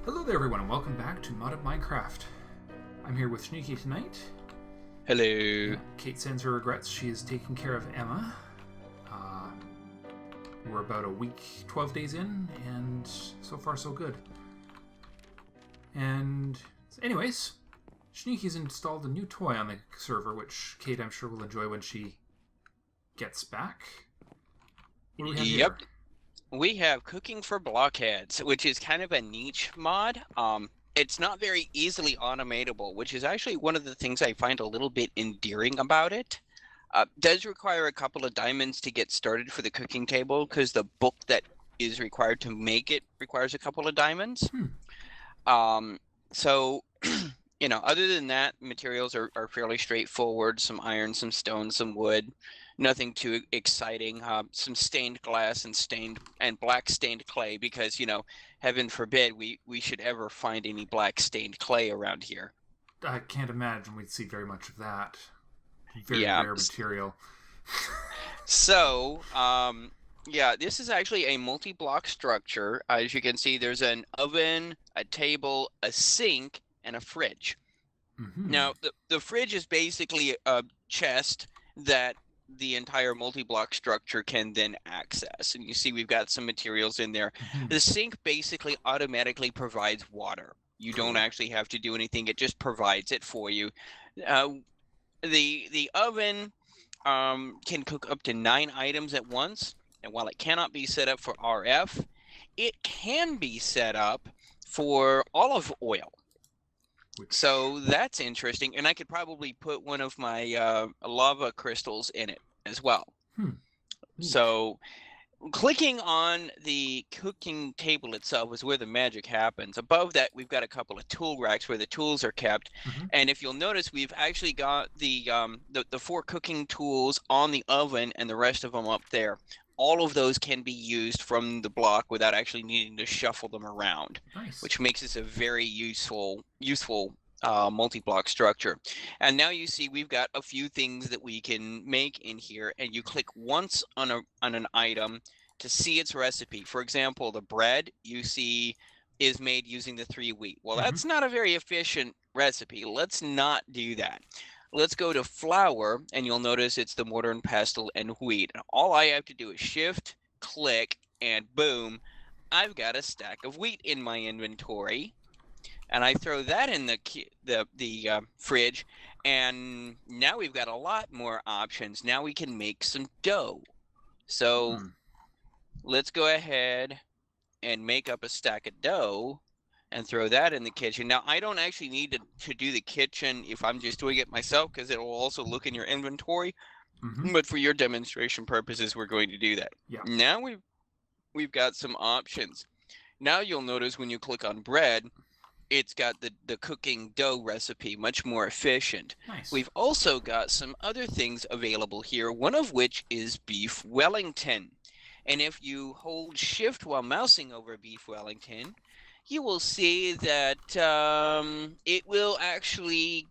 Hello there everyone and welcome back to Modded Minecraft. I'm here with Shneeky tonight. Hello. Kate sends her regrets. She is taking care of Emma. We're about a week, 12 days in, and so far so good. And anyways, Shneeky's installed a new toy on the server, which Kate I'm sure will enjoy when she gets back. What do we have Yep. here? We have Cooking for Blockheads, which is kind of a niche mod. It's not very easily automatable, which is actually one of the things I find a little bit endearing about it. Does require a couple of diamonds to get started for the cooking table, because the book that is required to make it requires a couple of diamonds. So, you know, other than that, materials are fairly straightforward. Some iron, some stone, some wood. Nothing too exciting. Some stained glass and black stained clay, because, you know, heaven forbid we should ever find any black stained clay around here. I can't imagine we'd see very much of that. Very rare material. So, yeah, this is actually a multi-block structure. As you can see, there's an oven, a table, a sink, and a fridge. Now, the fridge is basically a chest that the entire multi-block structure can then access. And you see we've got some materials in there. The sink basically automatically provides water. You don't actually have to do anything. It just provides it for you. The oven can cook up to 9 items at once. And while it cannot be set up for RF, it can be set up for olive oil. So that's interesting, and I could probably put one of my lava crystals in it as well. So clicking on the cooking table itself is where the magic happens. Above that, we've got a couple of tool racks where the tools are kept. And if you'll notice, we've actually got the 4 cooking tools on the oven and the rest of them up there. All of those can be used from the block without actually needing to shuffle them around, which makes this a very useful multi-block structure. And now you see we've got a few things that we can make in here, and you click once on an item to see its recipe. For example, the bread you see is made using the 3 wheat. Well, that's not a very efficient recipe. Let's not do that. Let's go to flour, and you'll notice it's the mortar and pestle and wheat. And all I have to do is shift, click, and boom, I've got a stack of wheat in my inventory. And I throw that in the fridge, and now we've got a lot more options. Now we can make some dough. So let's go ahead and make up a stack of dough and throw that in the kitchen. Now, I don't actually need to do the kitchen if I'm just doing it myself, because it will also look in your inventory. But for your demonstration purposes, we're going to do that. Now we've got some options. Now you'll notice when you click on bread, it's got the cooking dough recipe, much more efficient. We've also got some other things available here, one of which is beef Wellington. And if you hold shift while mousing over beef Wellington, you will see that it will actually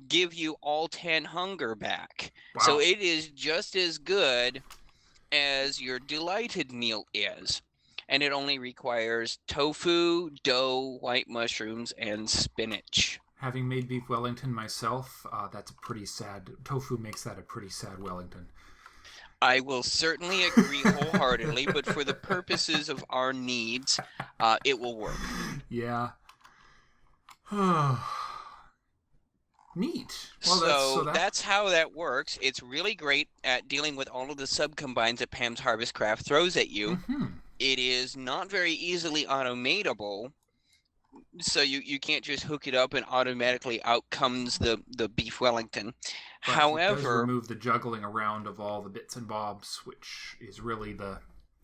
give you all 10 hunger back. So it is just as good as your delighted meal is. And it only requires tofu, dough, white mushrooms, and spinach. Having made beef Wellington myself, that's a pretty sad... Tofu makes that a pretty sad Wellington. I will certainly agree wholeheartedly, but for the purposes of our needs, it will work. Yeah. Neat. Well, that's how that works. It's really great at dealing with all of the sub-combines that Pam's Harvest Craft throws at you. It is not very easily automatable, so you can't just hook it up and automatically out comes the beef Wellington. But However, it does remove the juggling around of all the bits and bobs, which is really the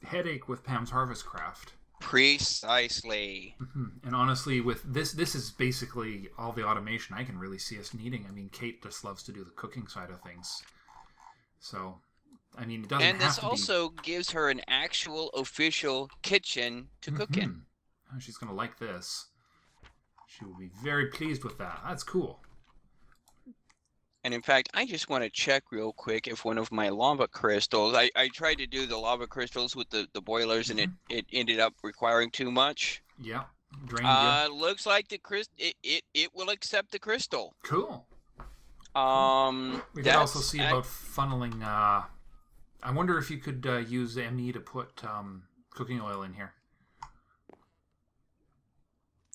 headache with Pam's Harvest Craft. Precisely. And honestly, with this is basically all the automation I can really see us needing. I mean, Kate just loves to do the cooking side of things. So, I mean, it doesn't have to be... And this also gives her an actual official kitchen to cook in. Oh, she's going to like this. She will be very pleased with that. That's cool. And in fact, I just want to check real quick if one of my lava crystals, I tried to do the lava crystals with the boilers, and it ended up requiring too much. Yeah. Drain good? Looks like the it will accept the crystal. Cool. We We could also see about funneling. I wonder if you could use ME to put cooking oil in here.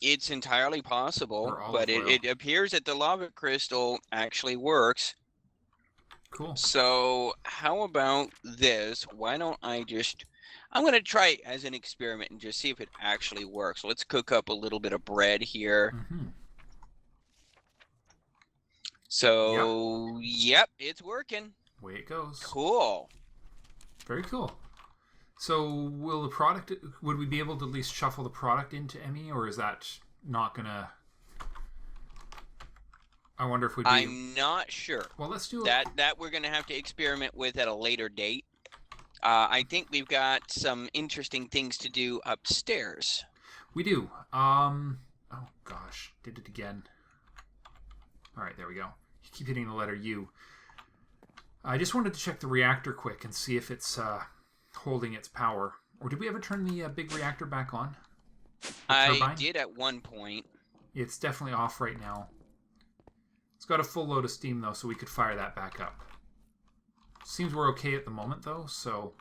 It's entirely possible, but oil. it appears that the lava crystal actually works. Cool. So how about this? Why don't I just... I'm going to try it as an experiment and just see if it actually works. Let's cook up a little bit of bread here. Mm-hmm. So, yep, it's working. Way it goes. Cool. Very cool. So, will the product... Would we be able to at least shuffle the product into ME, or is that not going to... I wonder if we'd be... I'm not sure. Well, let's do it. That we're going to have to experiment with at a later date. I think we've got some interesting things to do upstairs. We do. Oh, gosh. Did it again. All right, there we go. You keep hitting the letter U. I just wanted to check the reactor quick and see if it's holding its power. Or did we ever turn the big reactor back on? I did at one point. It's definitely off right now. It's got a full load of steam, though, so we could fire that back up. Seems we're okay at the moment, though, so...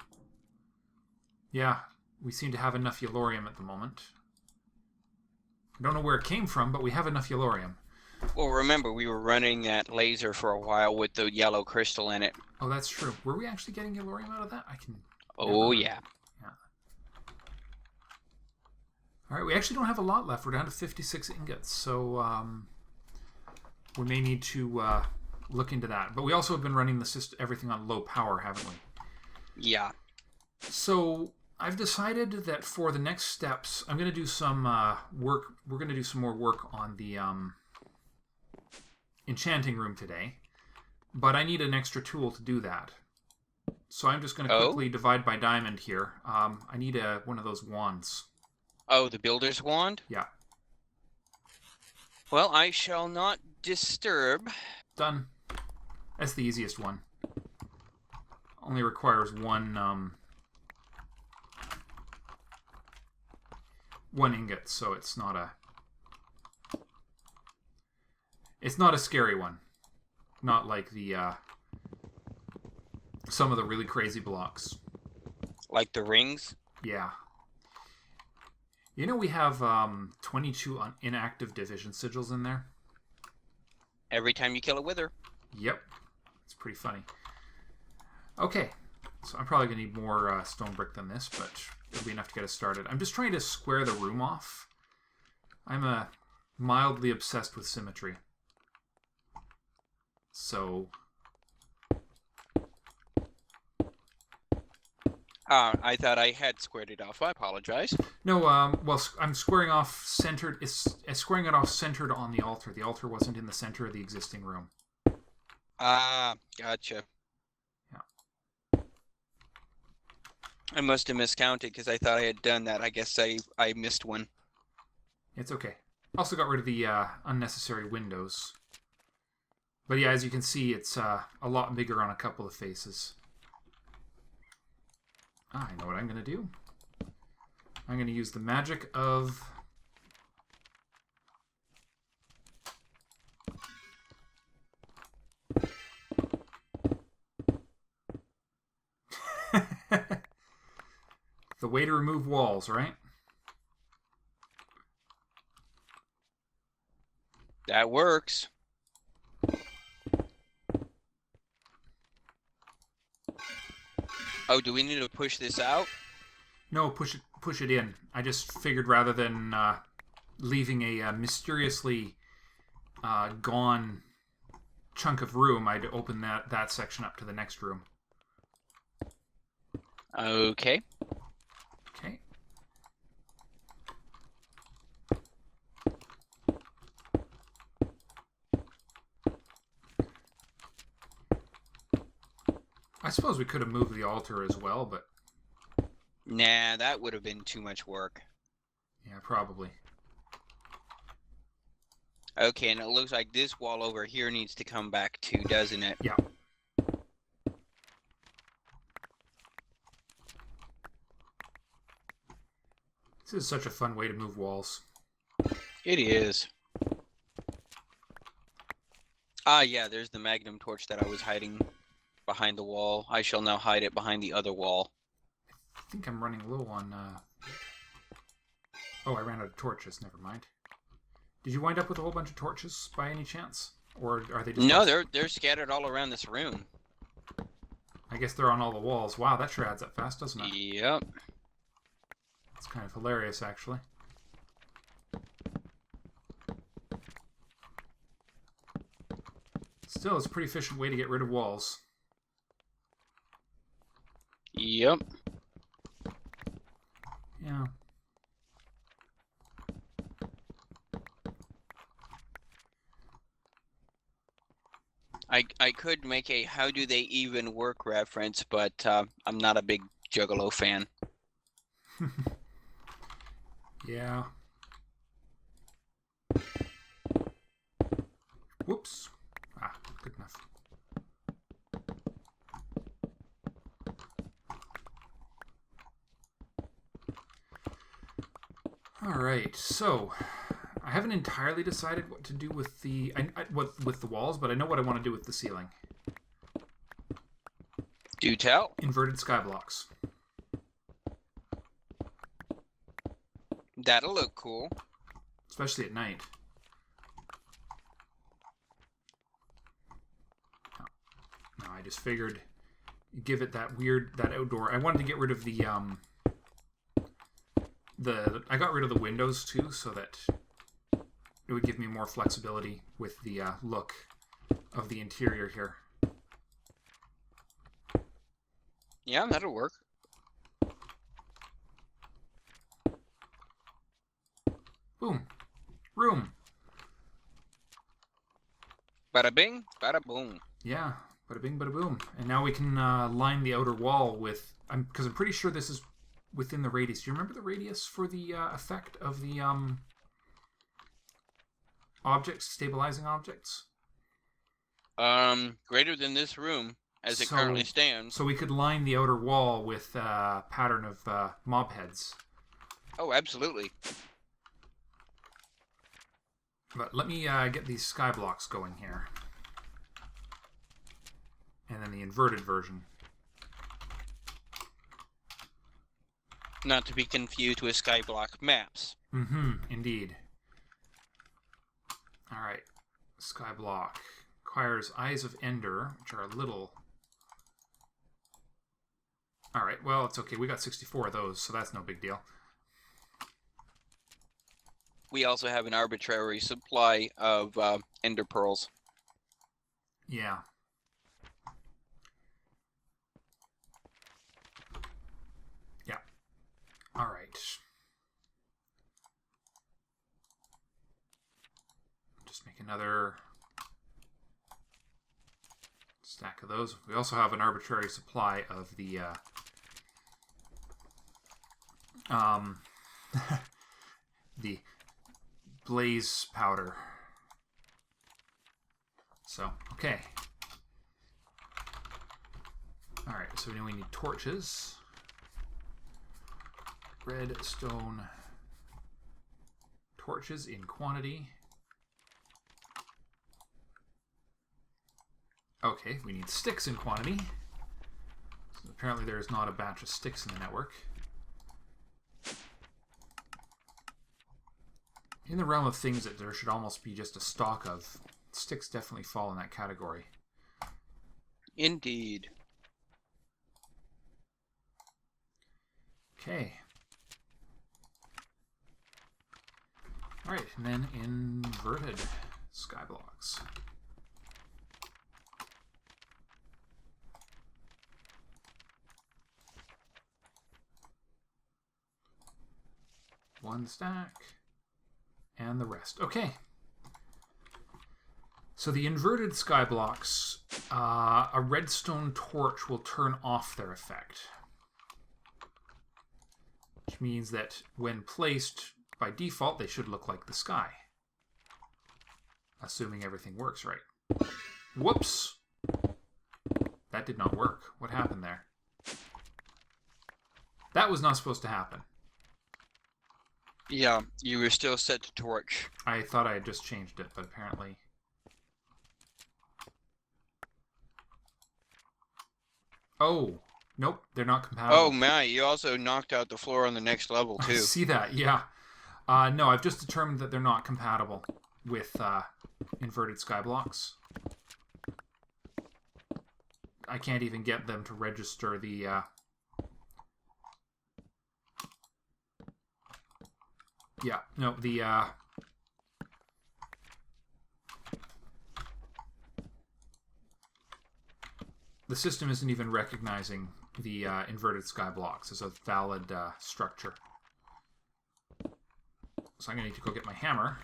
Yeah, we seem to have enough yellorium at the moment. I don't know where it came from, but we have enough yellorium. Well, remember, we were running that laser for a while with the yellow crystal in it. Oh, that's true. Were we actually getting yellorium out of that? I can... Oh, yeah. All right, we actually don't have a lot left. We're down to 56 ingots, so we may need to look into that. But we also have been running the system, everything on low power, haven't we? Yeah. So I've decided that for the next steps, I'm going to do some work. We're going to do some more work on the enchanting room today, but I need an extra tool to do that. So I'm just going to quickly divide by diamond here. I need one of those wands. Oh, the builder's wand? Yeah. Well, I shall not disturb. Done. That's the easiest one. Only requires one ingot, so it's not a scary one. Not like the some of the really crazy blocks. Like the rings? Yeah. You know we have 22 inactive division sigils in there? Every time you kill a wither. Yep. It's pretty funny. Okay. So I'm probably going to need more stone brick than this, but it'll be enough to get us started. I'm just trying to square the room off. I'm mildly obsessed with symmetry. So... I thought I had squared it off. I apologize. No, well, I'm squaring off centered. It's squaring it off centered on the altar. The altar wasn't in the center of the existing room. Ah, gotcha. Yeah. I must have miscounted because I thought I had done that. I guess I missed one. It's okay. Also got rid of the unnecessary windows. But yeah, as you can see, it's a lot bigger on a couple of faces. I know what I'm going to do. I'm going to use the magic of... the way to remove walls, right? That works. Oh, do we need to push this out? No, push it in. I just figured rather than leaving a mysteriously gone chunk of room, I'd open that section up to the next room. Okay. Okay. I suppose we could have moved the altar as well, but... Nah, that would have been too much work. Yeah, probably. Okay, and it looks like this wall over here needs to come back too, doesn't it? Yeah. This is such a fun way to move walls. It is. Ah, yeah, there's the magnum torch that I was hiding behind the wall. I shall now hide it behind the other wall. I think I'm running low on... Oh, I ran out of torches. Never mind. Did you wind up with a whole bunch of torches by any chance? Or are they just... No, they're scattered all around this room. I guess they're on all the walls. Wow, that sure adds up fast, doesn't it? Yep. It's kind of hilarious, actually. Still, it's a pretty efficient way to get rid of walls. Yep. Yeah. I could make a how do they even work reference, but I'm not a big Juggalo fan. Yeah. Whoops. Ah, good enough. Alright, so I haven't entirely decided what to do with the with the walls, but I know what I want to do with the ceiling. Do tell. Inverted sky blocks. That'll look cool. Especially at night. No, I just figured give it that outdoor. I wanted to get rid of the I got rid of the windows too, so that it would give me more flexibility with the look of the interior here. Yeah, that'll work. Boom. Room. Bada bing, bada boom. Yeah, bada bing, bada boom. And now we can line the outer wall with... Because I'm pretty sure this is within the radius. Do you remember the radius for the effect of the objects, stabilizing objects? Greater than this room, as it currently stands. So we could line the outer wall with a pattern of mob heads. Oh, absolutely. But let me get these sky blocks going here. And then the inverted version. Not to be confused with skyblock maps. Mm-hmm, indeed. Alright. Skyblock. Requires Eyes of Ender, which are a little... Alright, well, it's okay. We got 64 of those, so that's no big deal. We also have an arbitrary supply of ender pearls. Yeah. Yeah. All right. Just make another stack of those. We also have an arbitrary supply of the the blaze powder. So, okay. Alright, so now we need torches. Redstone torches in quantity. Okay, we need sticks in quantity. So apparently there is not a batch of sticks in the network. In the realm of things that there should almost be just a stock of, sticks definitely fall in that category. Indeed. Okay. Alright, and then inverted skyblocks. One stack. And the rest. Okay. So the inverted skyblocks, a redstone torch will turn off their effect. Which means that when placed, by default, they should look like the sky. Assuming everything works right. Whoops! That did not work. What happened there? That was not supposed to happen. Yeah, you were still set to torch. I thought I had just changed it, but apparently... Oh, nope, they're not compatible. Oh my, you also knocked out the floor on the next level I too. see that, yeah. No, I've just determined that they're not compatible with inverted skyblocks. I can't even get them to register the... Yeah, no, the system isn't even recognizing the inverted skyblocks as a valid structure. So I'm going to need to go get my hammer.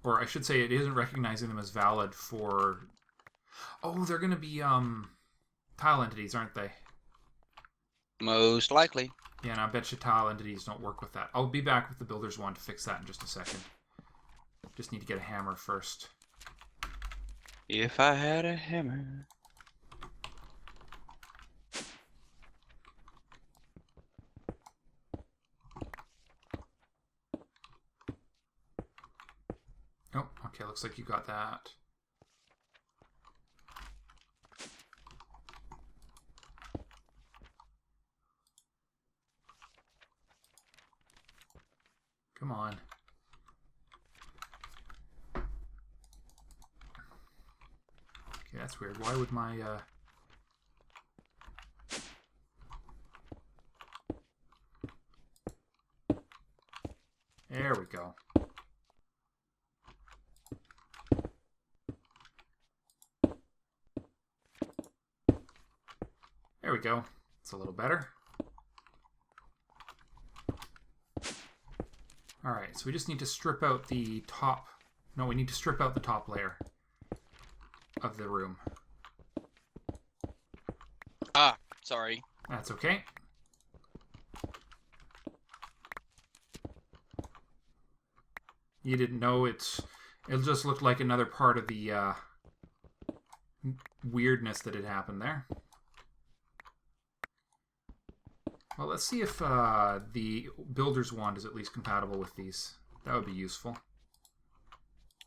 Or I should say it isn't recognizing them as valid for... Oh, they're going to be tile entities, aren't they? Most likely. Yeah, and I bet you tile entities don't work with that. I'll be back with the Builder's Wand to fix that in just a second. Just need to get a hammer first. If I had a hammer. Oh, okay, looks like you got that. Come on. Okay, that's weird. Why would my... There we go. There we go. It's a little better. Alright, so we just need to strip out the top... No, we need to strip out the top layer of the room. Ah, sorry. That's okay. You didn't know it'll just look like another part of the weirdness that had happened there. Well, let's see if the Builder's Wand is at least compatible with these. That would be useful.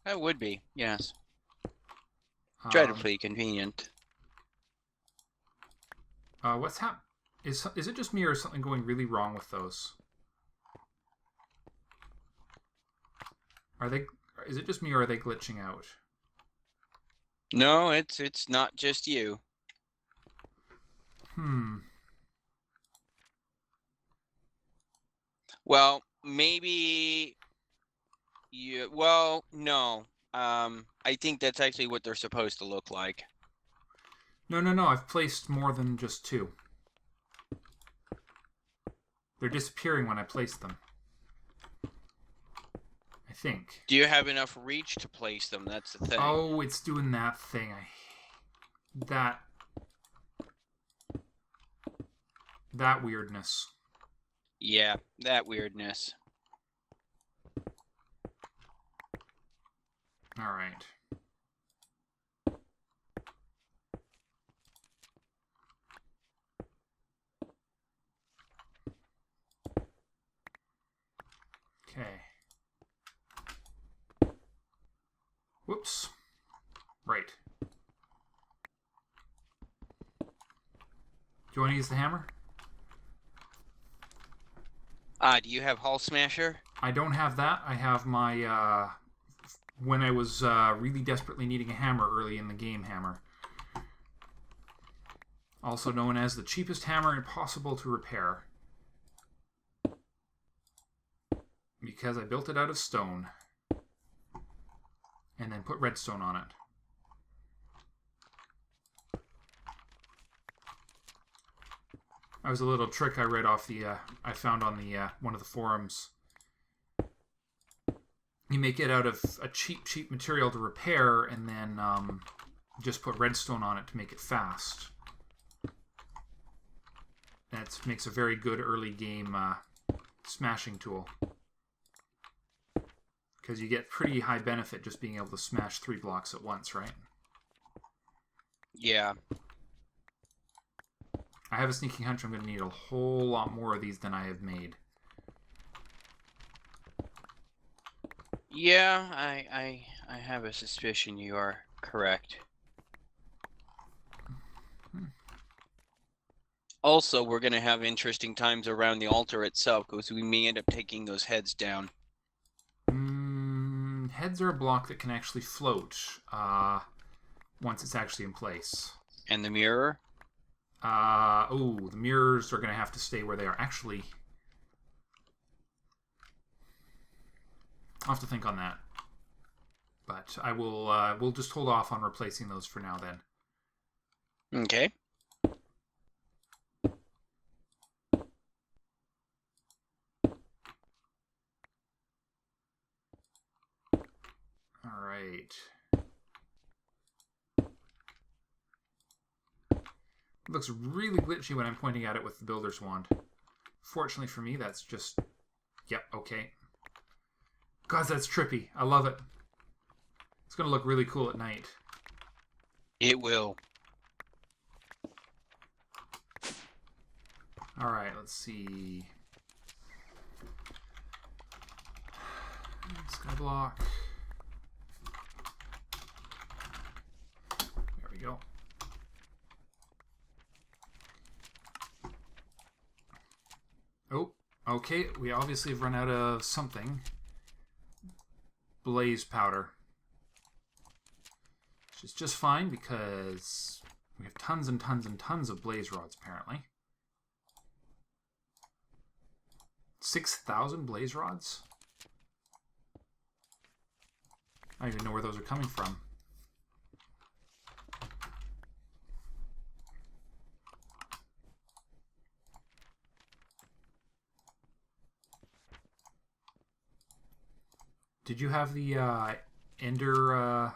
That would be, yes. Dreadfully convenient. What's is it just me or is something going really wrong with those? Is it just me or are they glitching out? No, it's not just you. Well, maybe you... Well, no. I think that's actually what they're supposed to look like. No. I've placed more than just two. They're disappearing when I place them. I think. Do you have enough reach to place them? That's the thing. Oh, it's doing that thing. That weirdness. Yeah, that weirdness. All right. Okay. Whoops. Right. Do you want to use the hammer? Do you have Hull Smasher? I don't have that. I have my, when I was really desperately needing a hammer early in the game hammer. Also known as the cheapest hammer possible to repair. Because I built it out of stone. And then put redstone on it. That was a little trick I read off I found on the one of the forums. You make it out of a cheap material to repair, and then just put redstone on it to make it fast. That makes a very good early game smashing tool. Because you get pretty high benefit just being able to smash 3 blocks at once, right? Yeah. I have a sneaking hunch I'm going to need a whole lot more of these than I have made. Yeah, I have a suspicion you are correct. Also, we're going to have interesting times around the altar itself because we may end up taking those heads down. Heads are a block that can actually float once it's actually in place. And the mirror? The mirrors are going to have to stay where they are. Actually, I'll have to think on that. But I will. We'll just hold off on replacing those for now. Then. Okay. All right. It looks really glitchy when I'm pointing at it with the builder's wand. Fortunately for me, that's just... Yep, okay. God, that's trippy. I love it. It's going to look really cool at night. It will. Alright, let's see. Skyblock. There we go. Oh, okay. We obviously have run out of something. Blaze powder. Which is just fine because we have tons and tons and tons of blaze rods, apparently. 6,000 blaze rods? I don't even know where those are coming from. Did you have the Ender,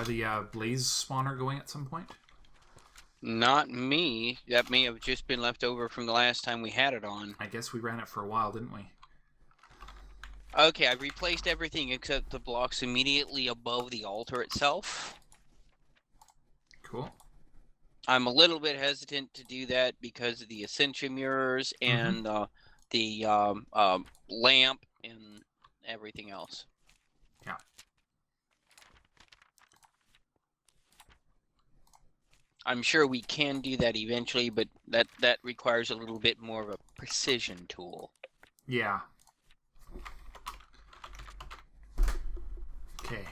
the Blaze spawner going at some point? Not me. That may have just been left over from the last time we had it on. I guess we ran it for a while, didn't we? Okay, I replaced everything except the blocks immediately above the altar itself. Cool. I'm a little bit hesitant to do that because of the Ascension mirrors and the lamp and everything else. Yeah. I'm sure we can do that eventually, but that requires a little bit more of a precision tool. Yeah. Okay.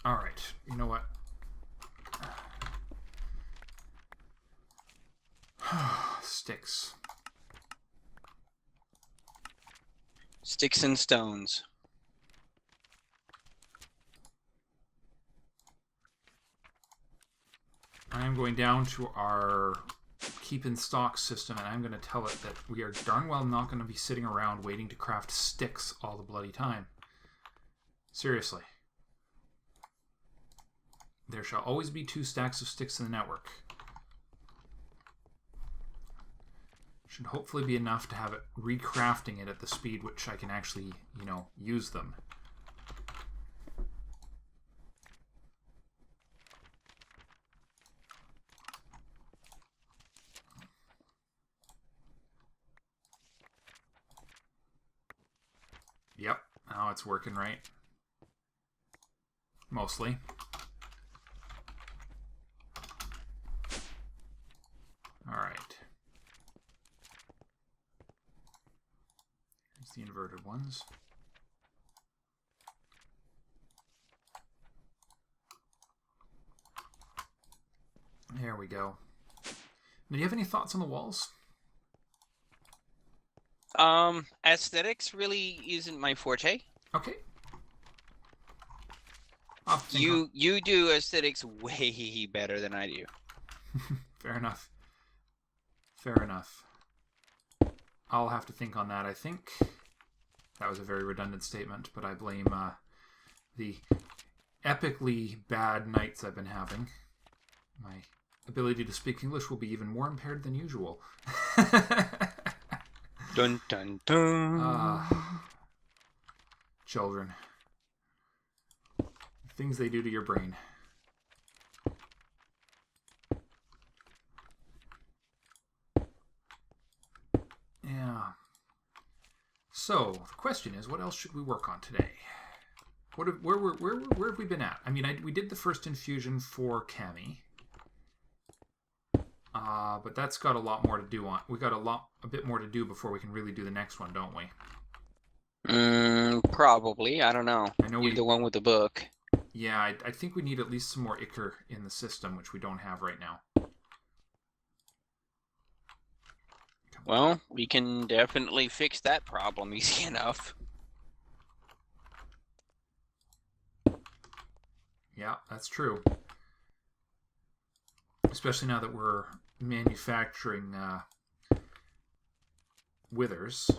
All right. You know what? Sticks. Sticks and stones. I'm going down to our keep in stock system, and I'm going to tell it that we are darn well not going to be sitting around waiting to craft sticks all the bloody time. Seriously. There shall always be 2 stacks of sticks in the network. Should hopefully be enough to have it recrafting it at the speed which I can actually, you know, use them. Yep, now it's working right. Mostly. Alright. Here's the inverted ones. There we go. Do you have any thoughts on the walls? Aesthetics really isn't my forte. Okay. You do aesthetics way better than I do. Fair enough. Fair enough. I'll have to think on that. I think that was a very redundant statement, but I blame the epically bad nights I've been having. My ability to speak English will be even more impaired than usual. Dun dun dun. Children. Things they do to your brain. question is, what else should we work on today? Where have we been at? I mean, we did the first infusion for Cami. But that's got a lot more to do on. We got a bit more to do before we can really do the next one, don't we? Probably. I don't know. I know You're the one with the book. Yeah, I think we need at least some more Ichor in the system, which we don't have right now. Well, we can definitely fix that problem easy enough. Yeah, that's true. Especially now that we're manufacturing withers.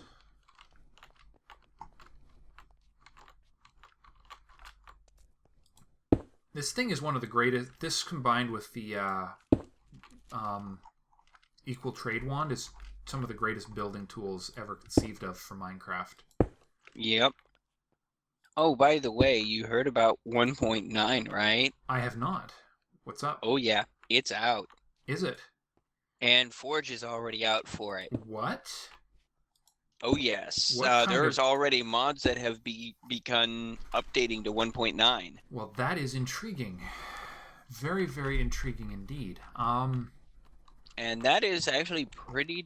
This thing is one of the greatest. This combined with the Equal Trade Wand is some of the greatest building tools ever conceived of for Minecraft. Yep. Oh, by the way, you heard about 1.9, right? I have not. What's up? Oh, yeah. It's out. Is it? And Forge is already out for it. What? Oh, yes. There's already mods that have begun updating to 1.9. Well, that is intriguing. Very, very intriguing indeed. And that is actually pretty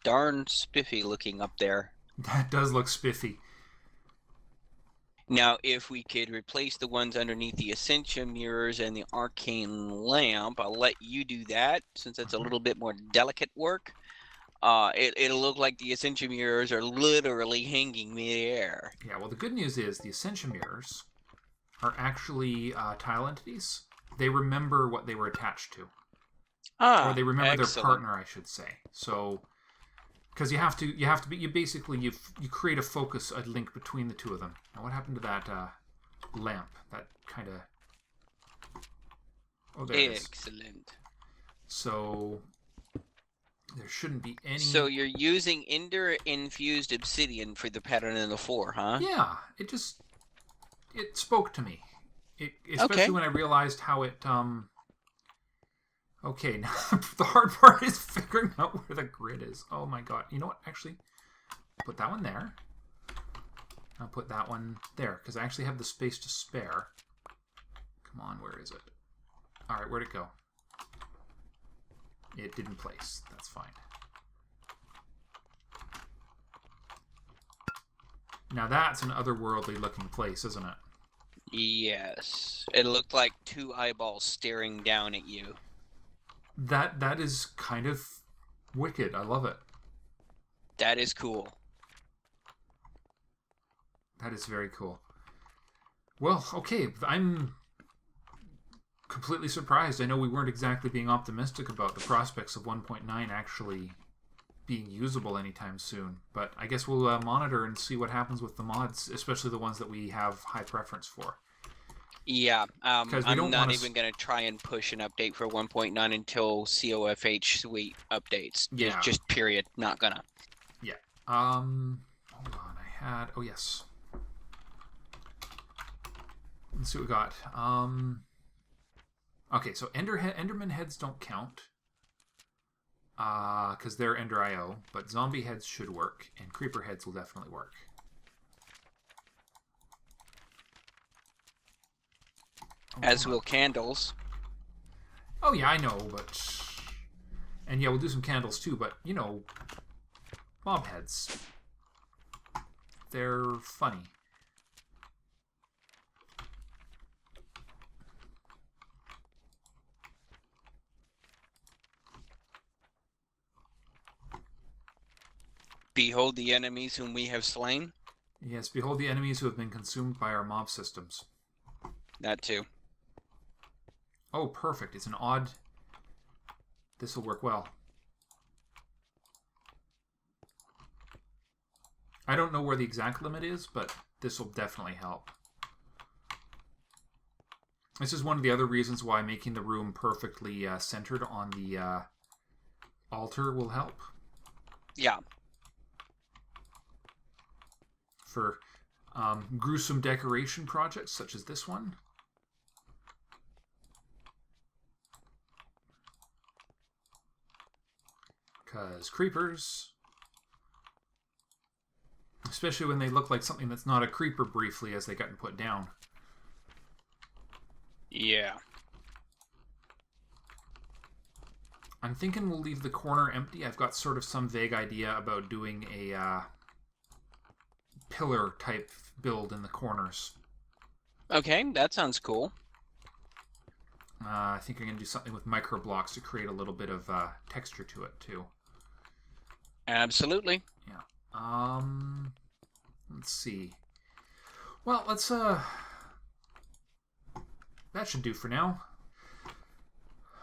darn spiffy looking up there. That does look spiffy. Now, if we could replace the ones underneath the Ascension mirrors and the Arcane Lamp, I'll let you do that, since it's a little bit more delicate work. It'll look like the Ascension mirrors are literally hanging mid-air. Yeah, well, the good news is the Ascension mirrors are actually tile entities. They remember what they were attached to. Or they remember excellent. their partner, I should say. So, because you create a focus, a link between the two of them. Now, what happened to that lamp? That kind of... Oh, there it is. Excellent. So, there shouldn't be any... So you're using Ender-infused obsidian for the pattern in the floor, huh? Yeah, it spoke to me. Especially when I realized how it... Okay, now the hard part is figuring out where the grid is. Oh my god. You know what? Actually, put that one there. I'll put that one there, because I actually have the space to spare. Come on, where is it? Alright, where'd it go? It didn't place. That's fine. Now that's an otherworldly looking place, isn't it? Yes. It looked like two eyeballs staring down at you. That is kind of wicked. I love it. That is cool. That is very cool. Well, okay. I'm completely surprised. I know we weren't exactly being optimistic about the prospects of 1.9 actually being usable anytime soon. But I guess we'll monitor and see what happens with the mods, especially the ones that we have high preference for. Yeah, I'm not even going to try and push an update for 1.9 until COFH suite updates. Yeah. Just period. Not gonna. Yeah. Hold on. I had... Oh, yes. Let's see what we got. Okay, so Enderman heads don't count. Because they're Ender IO. But zombie heads should work. And creeper heads will definitely work. As will candles. Oh, yeah, I know, but... And yeah, we'll do some candles too, but, you know, mob heads. They're funny. Behold the enemies whom we have slain. Yes, behold the enemies who have been consumed by our mob systems. That too. Oh, perfect. It's an odd... This will work well. I don't know where the exact limit is, but this will definitely help. This is one of the other reasons why making the room perfectly centered on the altar will help. Yeah. For gruesome decoration projects such as this one. Because creepers Especially when they look like something that's not a creeper briefly as they get put down. Yeah. I'm thinking we'll leave the corner empty. I've got sort of some vague idea about doing a pillar type build in the corners. Okay, that sounds cool. I think I'm going to do something with micro blocks to create a little bit of texture to it too. Absolutely. Yeah. Let's see. Well, let's that should do for now.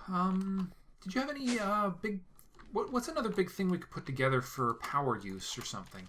Did you have any big? What's another big thing we could put together for power use or something?